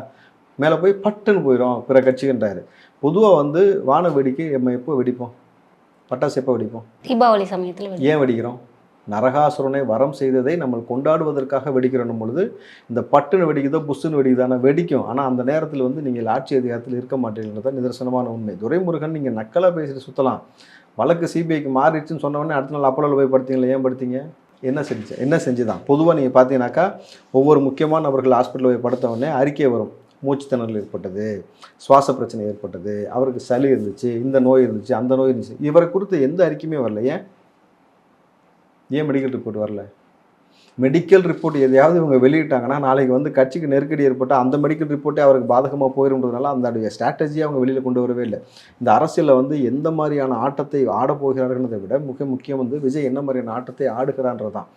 மேலே போய் பட்டுன்னு போயிடும் பிற கட்சின்றாரு. பொதுவாக வந்து வான வேடிக்கை நம்ம எப்போ வெடிப்போம்? பட்டாசு எப்போ வெடிப்போம்? தீபாவளி சமயத்தில். ஏன் வெடிக்கிறோம்? நரகாசுரனை வரம் செய்ததை நம்ம கொண்டாடுவதற்காக வெடிக்கிறோம் பொழுது இந்த பட்டுன்னு வெடிக்குதோ புஷ்ஷுன்னு வெடிக்குதானா வெடிக்கும். ஆனால் அந்த நேரத்தில் வந்து நீங்கள் ஆட்சி அதிகாரத்தில் இருக்க மாட்டீங்கிறது நிதர்சனமான உண்மை. துரைமுருகன் நீங்கள் நக்கலாக பேசிட்டு சுற்றலாம், வழக்கு சிபிஐக்கு மாறிடுச்சுன்னு சொன்ன உடனே அடுத்த நாள் அப்போலோவில் போய் படுத்தீங்களா? ஏன் படுத்தீங்க? என்ன செஞ்சுதான்? பொதுவாக நீங்கள் பார்த்தீங்கன்னாக்கா ஒவ்வொரு முக்கியமான நபர்கள் ஹாஸ்பிட்டலில் போய் படுத்த உடனே அறிக்கை வரும். மூச்சு திணறல் ஏற்பட்டது, சுவாச பிரச்சனை ஏற்பட்டது, அவருக்கு சளி இருந்துச்சு, இந்த நோய் இருந்துச்சு, அந்த நோய் இருந்துச்சு. இவரை குறித்து எந்த அறிக்கையுமே வரல. ஏன் மெடிக்கல் ரிப்போர்ட் வரல? மெடிக்கல் ரிப்போர்ட் எதையாவது இவங்க வெளியிட்டாங்கன்னா நாளைக்கு வந்து கட்சிக்கு நெருக்கடி ஏற்பட்டால் அந்த மெடிக்கல் ரிப்போர்ட்டே அவருக்கு பாதகமாக போயிருன்றதுனால அந்த ஸ்ட்ராட்டஜியை அவங்க வெளியில் கொண்டு வரவே இல்லை. இந்த அரசியலில் வந்து எந்த மாதிரியான ஆட்டத்தை ஆடப்போகிறார்கள்ன்றதை விட முக்கியம் வந்து விஜய் என்ன மாதிரியான ஆட்டத்தை ஆடுகிறான்றது தான்.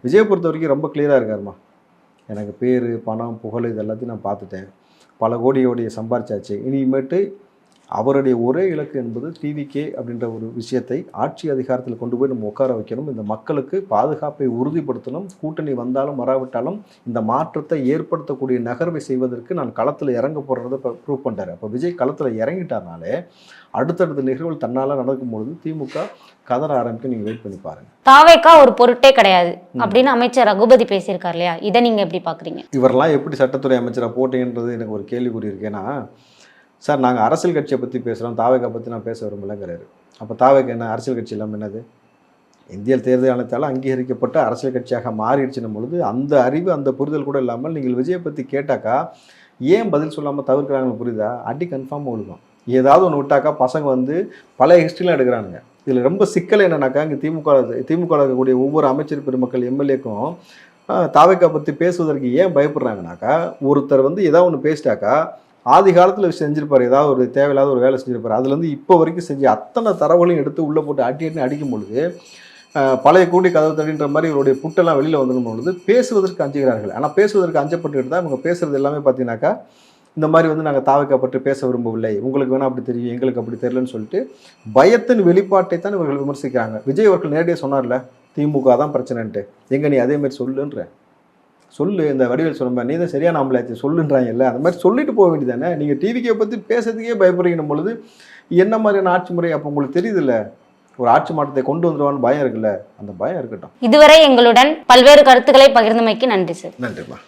விஜயை பொறுத்த வரைக்கும் ரொம்ப கிளியராக இருக்காருமா. எனக்கு பேர், பணம், புகழ் இது எல்லாத்தையும் நான் பார்த்துட்டேன், பல கோடியோடைய சம்பாரிச்சாச்சு, இனிமேட்டு அவருடைய ஒரே இலக்கு என்பது டிவிகே அப்படின்ற ஒரு விஷயத்தை ஆட்சி அதிகாரத்தில் கொண்டு போய் நம்ம உட்கார வைக்கணும், இந்த மக்களுக்கு பாதுகாப்பை உறுதிப்படுத்தணும், கூட்டணி வந்தாலும் வராவிட்டாலும் இந்த மாற்றத்தை ஏற்படுத்தக்கூடிய நகர்வை செய்வதற்கு நான் களத்தில் இறங்க போடுறதை இப்போ ப்ரூவ் பண்ணிட்டார். அப்போ விஜய் களத்தில் இறங்கிட்டார்னாலே அடுத்தடுத்த நிகழ்வுகள் தன்னால் நடக்கும்பொழுது திமுக கதற ஆரம்பிக்க நீங்கள் வெயிட் பண்ணி பாருங்கள். தாவேக்கா ஒரு பொருட்டே கிடையாது அப்படின்னு அமைச்சர் ரகுபதி பேசியிருக்கார் இல்லையா, இதை நீங்கள் எப்படி பார்க்குறீங்க? இவரெல்லாம் எப்படி சட்டத்துறை அமைச்சராக போட்டீங்கன்றது எனக்கு ஒரு கேள்விக்குறி இருக்கு. ஏன்னா சார் நாங்கள் அரசியல் கட்சியை பற்றி பேசுகிறோம், தாவேக்கா பற்றி நான் பேச விரும்பலைங்கிறாரு. அப்போ தாவேக்கா என்ன அரசியல் கட்சி இல்லாமல் என்னது? இந்திய தேர்தல் ஆணையத்தால் அங்கீகரிக்கப்பட்ட அரசியல் கட்சியாக மாறிடுச்சுன்னும் பொழுது அந்த அறிவு அந்த புரிதல் கூட இல்லாமல் நீங்கள் விஜயை பற்றி கேட்டாக்கா ஏன் பதில் சொல்லாமல் தவிர்க்கிறாங்கன்னு புரியுதா? அடி கன்ஃபார்மாக ஒழுகும். ஏதாவது ஒன்று விட்டாக்கா பசங்க வந்து பழைய ஹிஸ்ட்ரிலாம் எடுக்கிறானுங்க. இதில் ரொம்ப சிக்கல் என்னன்னாக்கா இங்கே திமுக இருக்கக்கூடிய ஒவ்வொரு அமைச்சர் பெருமக்கள் எம்எல்ஏக்கும் தாவேக்கா பற்றி பேசுவதற்கு ஏன் பயப்படுறாங்கனாக்கா, ஒருத்தர் வந்து ஏதாவது ஒன்று பேசிட்டாக்கா ஆதி காலத்தில் செஞ்சிருப்பார், ஏதாவது ஒரு தேவையில்லாத ஒரு வேலை செஞ்சிருப்பார், அதுலேருந்து இப்போ வரைக்கும் செஞ்சு அத்தனை தரவுகளையும் எடுத்து உள்ளே போட்டு அடிக்கும் பொழுது பழைய கூடி கதவு தடின்ற மாதிரி இவருடைய புட்டெல்லாம் வெளியில் வந்துடும் பொழுது பேசுவதற்கு அஞ்சுகிறார்கள். ஆனால் பேசுவதற்கு அஞ்சப்பட்டுக்கிட்டு தான் இவங்க பேசுகிறது எல்லாமே பார்த்தீங்கன்னாக்கா இந்த மாதிரி வந்து நாங்கள் தாவேக்கா பற்றி பேச விரும்பவில்லை, உங்களுக்கு வேணால் அப்படி தெரியும், எங்களுக்கு அப்படி தெரியலன்னு சொல்லிட்டு பயத்தின் வெளிப்பாட்டை தான் இவர்கள் விமர்சிக்கிறாங்க. விஜய் அவர்கள் நேரடியாக சொன்னார்ல திமுக தான் பிரச்சனைன்ட்டு, எங்கே நீ அதேமாதிரி சொல்லுன்ற சொல்லு, இந்த வடிவேல் சொல்லுங்க நீ தான் சரியான ஆம்பளாச்சு சொல்லுன்றாங்க இல்லை, அந்த மாதிரி சொல்லிட்டு போக வேண்டியதானே. நீங்கள் டிவிக்கே பற்றி பேசுறதுக்கே பயப்படுறீங்கன்னும் பொழுது என்ன மாதிரியான ஆட்சி முறை அப்போ உங்களுக்கு தெரியுது இல்லை? ஒரு ஆட்சி மாற்றத்தை கொண்டு வந்துடுவான்னு பயம் இருக்குல்ல, அந்த பயம் இருக்கட்டும். இதுவரை எங்களுடன் பல்வேறு கருத்துக்களை பகிர்ந்தமைக்கு நன்றி சார். நன்றிம்மா.